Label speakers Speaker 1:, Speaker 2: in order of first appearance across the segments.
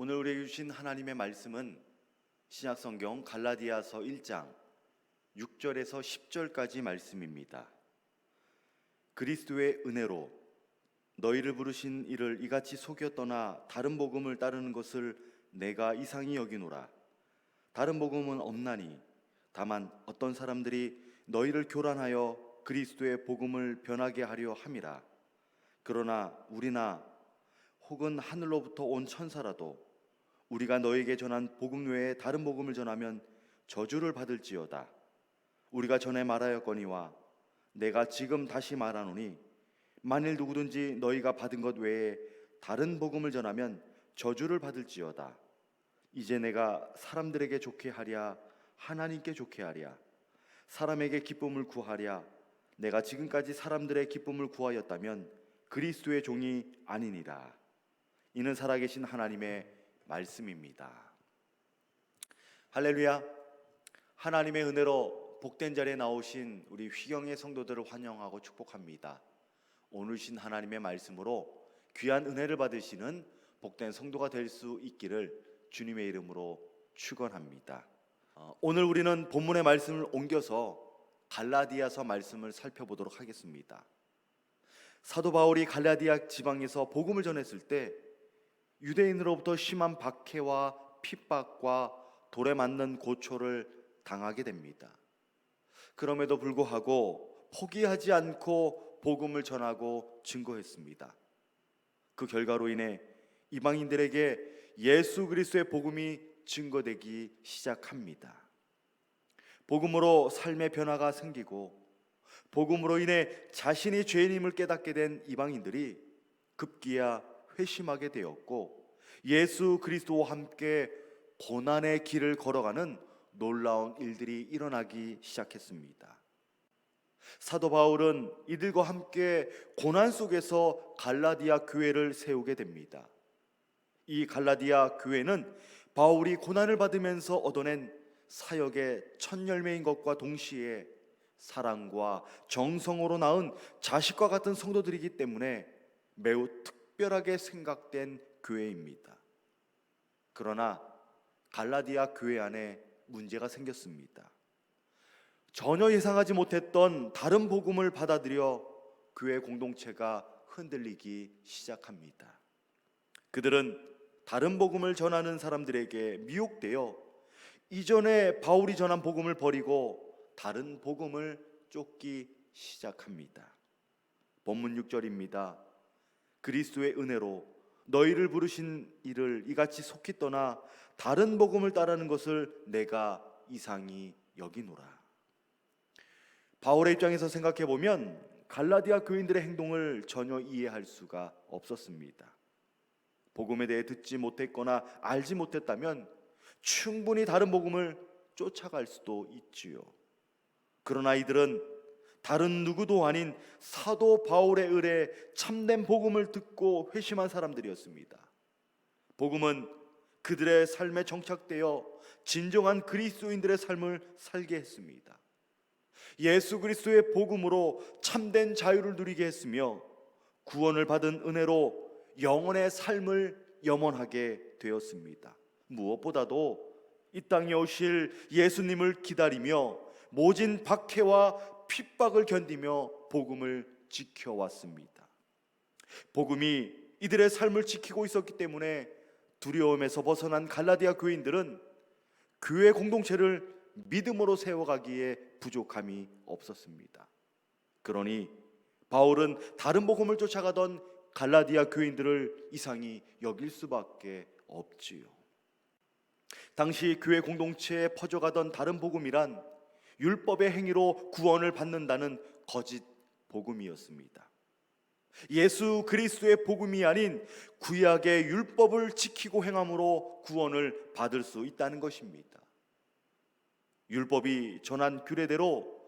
Speaker 1: 오늘 우리에게 주신 하나님의 말씀은 신약성경 갈라디아서 1장 6절에서 10절까지 말씀입니다. 그리스도의 은혜로 너희를 부르신 이를 이같이 속여 떠나 다른 복음을 따르는 것을 내가 이상히 여기노라. 다른 복음은 없나니 다만 어떤 사람들이 너희를 교란하여 그리스도의 복음을 변하게 하려 함이라. 그러나 우리나 혹은 하늘로부터 온 천사라도 우리가 너에게 전한 복음 외에 다른 복음을 전하면 저주를 받을지어다. 우리가 전에 말하였거니와 내가 지금 다시 말하노니 만일 누구든지 너희가 받은 것 외에 다른 복음을 전하면 저주를 받을지어다. 이제 내가 사람들에게 좋게 하랴 하나님께 좋게 하랴 사람에게 기쁨을 구하랴 내가 지금까지 사람들의 기쁨을 구하였다면 그리스도의 종이 아니니라. 이는 살아계신 하나님의 말씀입니다. 할렐루야. 하나님의 은혜로 복된 자리에 나오신 우리 휘경의 성도들을 환영하고 축복합니다. 오늘 신 하나님의 말씀으로 귀한 은혜를 받으시는 복된 성도가 될 수 있기를 주님의 이름으로 축원합니다. 오늘 우리는 본문의 말씀을 옮겨서 갈라디아서 말씀을 살펴보도록 하겠습니다. 사도 바울이 갈라디아 지방에서 복음을 전했을 때 유대인으로부터 심한 박해와 핍박과 돌에 맞는 고초를 당하게 됩니다. 그럼에도 불구하고 포기하지 않고 복음을 전하고 증거했습니다. 그 결과로 인해 이방인들에게 예수 그리스도의 복음이 증거되기 시작합니다. 복음으로 삶의 변화가 생기고 복음으로 인해 자신이 죄인임을 깨닫게 된 이방인들이 급기야 회심하게 되었고 예수 그리스도와 함께 고난의 길을 걸어가는 놀라운 일들이 일어나기 시작했습니다. 사도 바울은 이들과 함께 고난 속에서 갈라디아 교회를 세우게 됩니다. 이 갈라디아 교회는 바울이 고난을 받으면서 얻어낸 사역의 첫 열매인 것과 동시에 사랑과 정성으로 낳은 자식과 같은 성도들이기 때문에 매우 특별하게 생각된 교회입니다. 그러나 갈라디아 교회 안에 문제가 생겼습니다. 전혀 예상하지 못했던 다른 복음을 받아들여 교회 공동체가 흔들리기 시작합니다. 그들은 다른 복음을 전하는 사람들에게 미혹되어 이전에 바울이 전한 복음을 버리고 다른 복음을 쫓기 시작합니다. 본문 6절입니다. 그리스도의 은혜로 너희를 부르신 이를 이같이 속히 떠나 다른 복음을 따르는 것을 내가 이상히 여기노라. 바울의 입장에서 생각해 보면 갈라디아 교인들의 행동을 전혀 이해할 수가 없었습니다. 복음에 대해 듣지 못했거나 알지 못했다면 충분히 다른 복음을 쫓아갈 수도 있지요. 그러나 이들은 다른 누구도 아닌 사도 바울의 의뢰 참된 복음을 듣고 회심한 사람들이었습니다. 복음은 그들의 삶에 정착되어 진정한 그리스도인들의 삶을 살게 했습니다. 예수 그리스도의 복음으로 참된 자유를 누리게 했으며 구원을 받은 은혜로 영원의 삶을 염원하게 되었습니다. 무엇보다도 이 땅에 오실 예수님을 기다리며 모진 박해와 핍박을 견디며 복음을 지켜왔습니다. 복음이 이들의 삶을 지키고 있었기 때문에 두려움에서 벗어난 갈라디아 교인들은 교회 공동체를 믿음으로 세워가기에 부족함이 없었습니다. 그러니 바울은 다른 복음을 쫓아가던 갈라디아 교인들을 이상히 여길 수밖에 없지요. 당시 교회 공동체에 퍼져가던 다른 복음이란 율법의 행위로 구원을 받는다는 거짓 복음이었습니다. 예수 그리스도의 복음이 아닌 구약의 율법을 지키고 행함으로 구원을 받을 수 있다는 것입니다. 율법이 전한 규례대로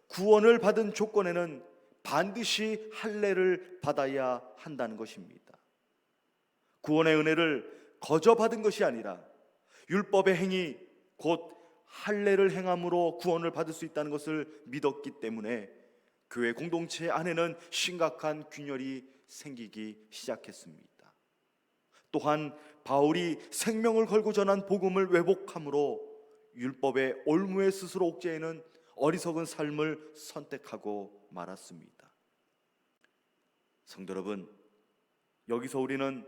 Speaker 1: 구원을 받은 조건에는 반드시 할례를 받아야 한다는 것입니다. 구원의 은혜를 거저 받은 것이 아니라 율법의 행위 곧 할례를 행함으로 구원을 받을 수 있다는 것을 믿었기 때문에 교회 공동체 안에는 심각한 균열이 생기기 시작했습니다. 또한 바울이 생명을 걸고 전한 복음을 왜곡함으로 율법의 올무에 스스로 옥죄이는 어리석은 삶을 선택하고 말았습니다. 성도 여러분, 여기서 우리는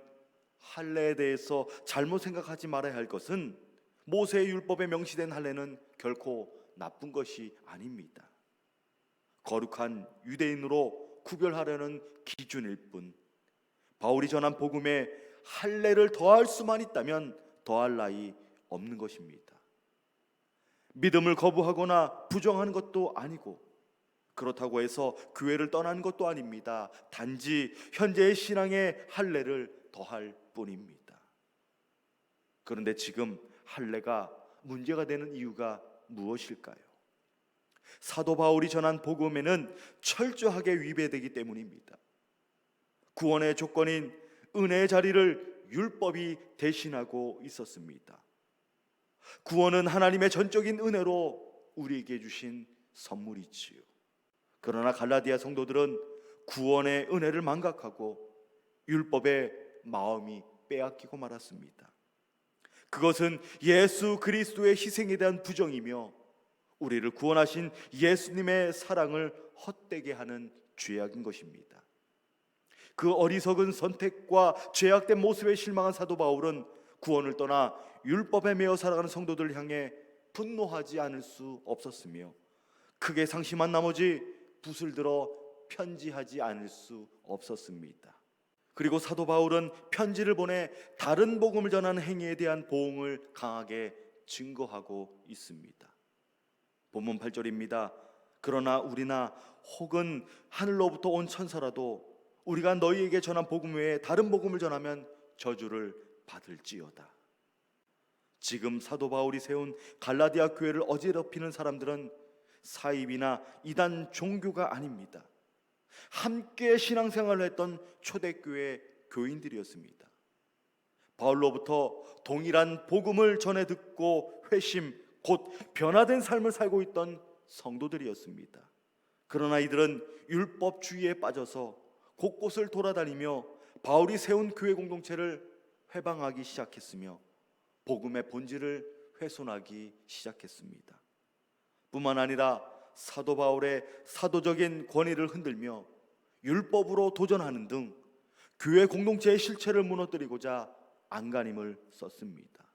Speaker 1: 할례에 대해서 잘못 생각하지 말아야 할 것은 모세의 율법에 명시된 할례는 결코 나쁜 것이 아닙니다. 거룩한 유대인으로 구별하려는 기준일 뿐, 바울이 전한 복음에 할례를 더할 수만 있다면 더할 나위 없는 것입니다. 믿음을 거부하거나 부정하는 것도 아니고, 그렇다고 해서 교회를 떠나는 것도 아닙니다. 단지 현재의 신앙의 할례를 더할 뿐입니다. 그런데 지금 할례가 문제가 되는 이유가 무엇일까요? 사도 바울이 전한 복음에는 철저하게 위배되기 때문입니다. 구원의 조건인 은혜의 자리를 율법이 대신하고 있었습니다. 구원은 하나님의 전적인 은혜로 우리에게 주신 선물이지요. 그러나 갈라디아 성도들은 구원의 은혜를 망각하고 율법의 마음이 빼앗기고 말았습니다. 그것은 예수 그리스도의 희생에 대한 부정이며 우리를 구원하신 예수님의 사랑을 헛되게 하는 죄악인 것입니다. 그 어리석은 선택과 죄악된 모습에 실망한 사도 바울은 구원을 떠나 율법에 매여 살아가는 성도들을 향해 분노하지 않을 수 없었으며 크게 상심한 나머지 붓을 들어 편지하지 않을 수 없었습니다. 그리고 사도 바울은 편지를 보내 다른 복음을 전하는 행위에 대한 보응을 강하게 증거하고 있습니다. 본문 8절입니다. 그러나 우리나 혹은 하늘로부터 온 천사라도 우리가 너희에게 전한 복음 외에 다른 복음을 전하면 저주를 받을지어다. 지금 사도 바울이 세운 갈라디아 교회를 어지럽히는 사람들은 사입이나 이단 종교가 아닙니다. 함께 신앙생활을 했던 초대교회 교인들이었습니다. 바울로부터 동일한 복음을 전해 듣고 회심 곧 변화된 삶을 살고 있던 성도들이었습니다. 그러나 이들은 율법주의에 빠져서 곳곳을 돌아다니며 바울이 세운 교회 공동체를 회방하기 시작했으며 복음의 본질을 훼손하기 시작했습니다. 뿐만 아니라 사도 바울의 사도적인 권위를 흔들며 율법으로 도전하는 등 교회 공동체의 실체를 무너뜨리고자 안간힘을 썼습니다.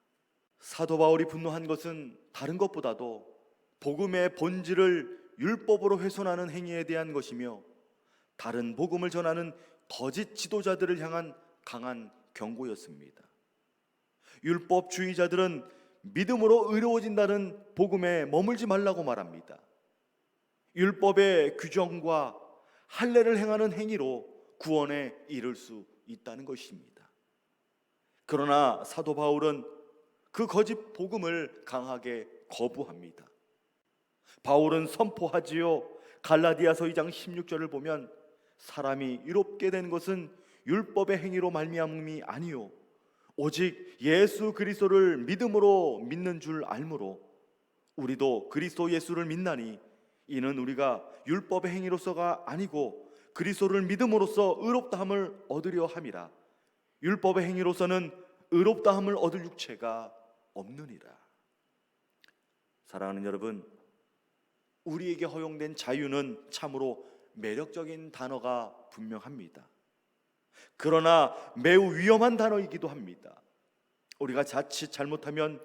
Speaker 1: 사도 바울이 분노한 것은 다른 것보다도 복음의 본질을 율법으로 훼손하는 행위에 대한 것이며 다른 복음을 전하는 거짓 지도자들을 향한 강한 경고였습니다. 율법주의자들은 믿음으로 의로워진다는 복음에 머물지 말라고 말합니다. 율법의 규정과 할례를 행하는 행위로 구원에 이를 수 있다는 것입니다. 그러나 사도 바울은 그 거짓 복음을 강하게 거부합니다. 바울은 선포하지요. 갈라디아서 2장 16절을 보면 사람이 의롭게 된 것은 율법의 행위로 말미암음이 아니요 오직 예수 그리스도를 믿음으로 믿는 줄 알므로 우리도 그리스도 예수를 믿나니 이는 우리가 율법의 행위로서가 아니고 그리스도를 믿음으로써 의롭다함을 얻으려 함이라. 율법의 행위로서는 의롭다함을 얻을 육체가 없느니라. 사랑하는 여러분, 우리에게 허용된 자유는 참으로 매력적인 단어가 분명합니다. 그러나 매우 위험한 단어이기도 합니다. 우리가 자칫 잘못하면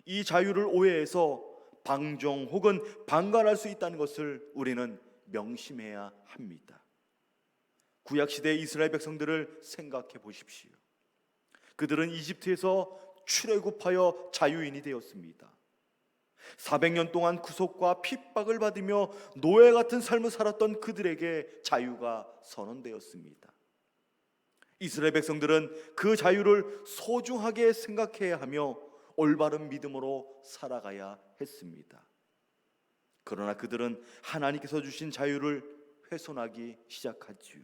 Speaker 1: 이 자유를 오해해서 방종 혹은 방관할 수 있다는 것을 우리는 명심해야 합니다. 구약시대 이스라엘 백성들을 생각해 보십시오. 그들은 이집트에서 출애굽하여 자유인이 되었습니다. 400년 동안 구속과 핍박을 받으며 노예 같은 삶을 살았던 그들에게 자유가 선언되었습니다. 이스라엘 백성들은 그 자유를 소중하게 생각해야 하며 올바른 믿음으로 살아가야 했습니다. 그러나 그들은 하나님께서 주신 자유를 훼손하기 시작하지요.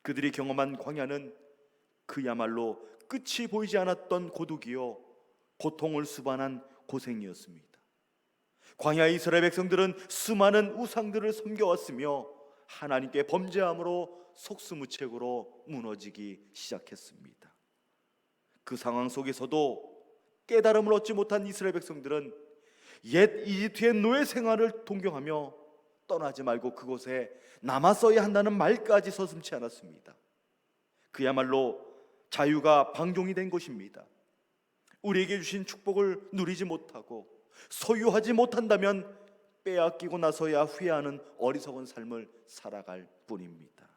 Speaker 1: 그들이 경험한 광야는 그야말로 끝이 보이지 않았던 고독이요 고통을 수반한 고생이었습니다. 광야의 이스라엘 백성들은 수많은 우상들을 섬겨왔으며 하나님께 범죄함으로 속수무책으로 무너지기 시작했습니다. 그 상황 속에서도 깨달음을 얻지 못한 이스라엘 백성들은 옛 이집트의 노예 생활을 동경하며 떠나지 말고 그곳에 남았어야 한다는 말까지 서슴지 않았습니다. 그야말로 자유가 방종이 된 것입니다. 우리에게 주신 축복을 누리지 못하고 소유하지 못한다면 빼앗기고 나서야 후회하는 어리석은 삶을 살아갈 뿐입니다.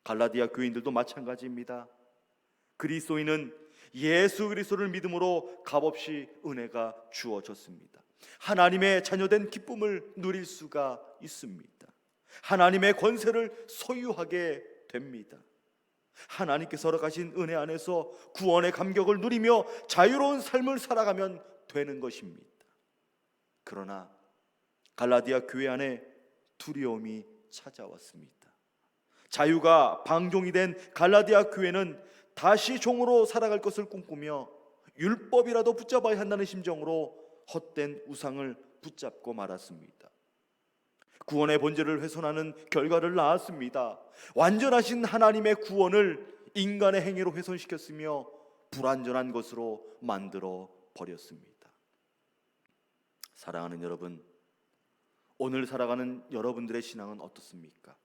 Speaker 1: 갈라디아 교인들도 마찬가지입니다. 그리스도인은 예수 그리스도를 믿음으로 값없이 은혜가 주어졌습니다. 하나님의 자녀된 기쁨을 누릴 수가 있습니다. 하나님의 권세를 소유하게 됩니다. 하나님께서 허락하신 은혜 안에서 구원의 감격을 누리며 자유로운 삶을 살아가면 되는 것입니다. 그러나 갈라디아 교회 안에 두려움이 찾아왔습니다. 자유가 방종이 된 갈라디아 교회는 다시 종으로 살아갈 것을 꿈꾸며 율법이라도 붙잡아야 한다는 심정으로 헛된 우상을 붙잡고 말았습니다. 구원의 본질을 훼손하는 결과를 낳았습니다. 완전하신 하나님의 구원을 인간의 행위로 훼손시켰으며 불완전한 것으로 만들어 버렸습니다. 사랑하는 여러분, 오늘 살아가는 여러분들의 신앙은 어떻습니까?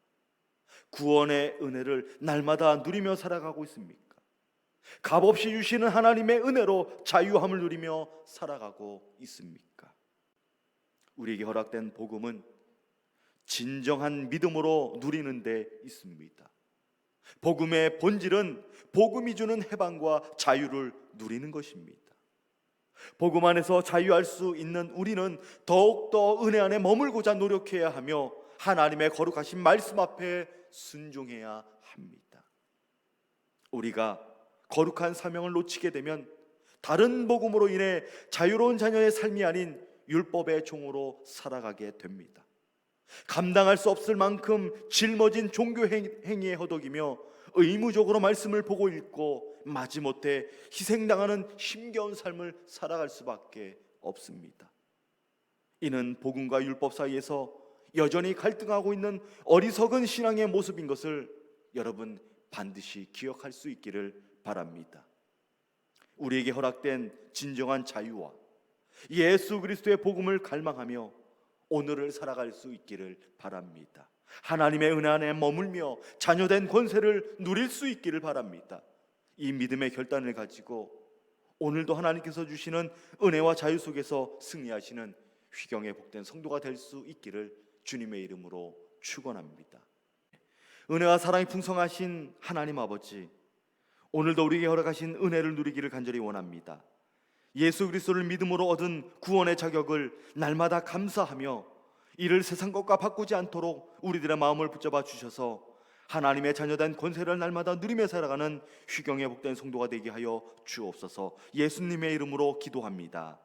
Speaker 1: 구원의 은혜를 날마다 누리며 살아가고 있습니까? 값없이 주시는 하나님의 은혜로 자유함을 누리며 살아가고 있습니까? 우리에게 허락된 복음은 진정한 믿음으로 누리는 데 있습니다. 복음의 본질은 복음이 주는 해방과 자유를 누리는 것입니다. 복음 안에서 자유할 수 있는 우리는 더욱더 은혜 안에 머물고자 노력해야 하며 하나님의 거룩하신 말씀 앞에 순종해야 합니다. 우리가 거룩한 사명을 놓치게 되면 다른 복음으로 인해 자유로운 자녀의 삶이 아닌 율법의 종으로 살아가게 됩니다. 감당할 수 없을 만큼 짊어진 종교 행위에 허덕이며 의무적으로 말씀을 보고 읽고 마지못해 희생당하는 힘겨운 삶을 살아갈 수밖에 없습니다. 이는 복음과 율법 사이에서 여전히 갈등하고 있는 어리석은 신앙의 모습인 것을 여러분 반드시 기억할 수 있기를 바랍니다. 우리에게 허락된 진정한 자유와 예수 그리스도의 복음을 갈망하며 오늘을 살아갈 수 있기를 바랍니다. 하나님의 은혜 안에 머물며 자녀된 권세를 누릴 수 있기를 바랍니다. 이 믿음의 결단을 가지고 오늘도 하나님께서 주시는 은혜와 자유 속에서 승리하시는 휘경의 복된 성도가 될 수 있기를 주님의 이름으로 축원합니다. 은혜와 사랑이 풍성하신 하나님 아버지, 오늘도 우리에게 허락하신 은혜를 누리기를 간절히 원합니다. 예수 그리스도를 믿음으로 얻은 구원의 자격을 날마다 감사하며 이를 세상 것과 바꾸지 않도록 우리들의 마음을 붙잡아 주셔서 하나님의 자녀된 권세를 날마다 누리며 살아가는 휘경의 복된 성도가 되게 하여 주옵소서. 예수님의 이름으로 기도합니다.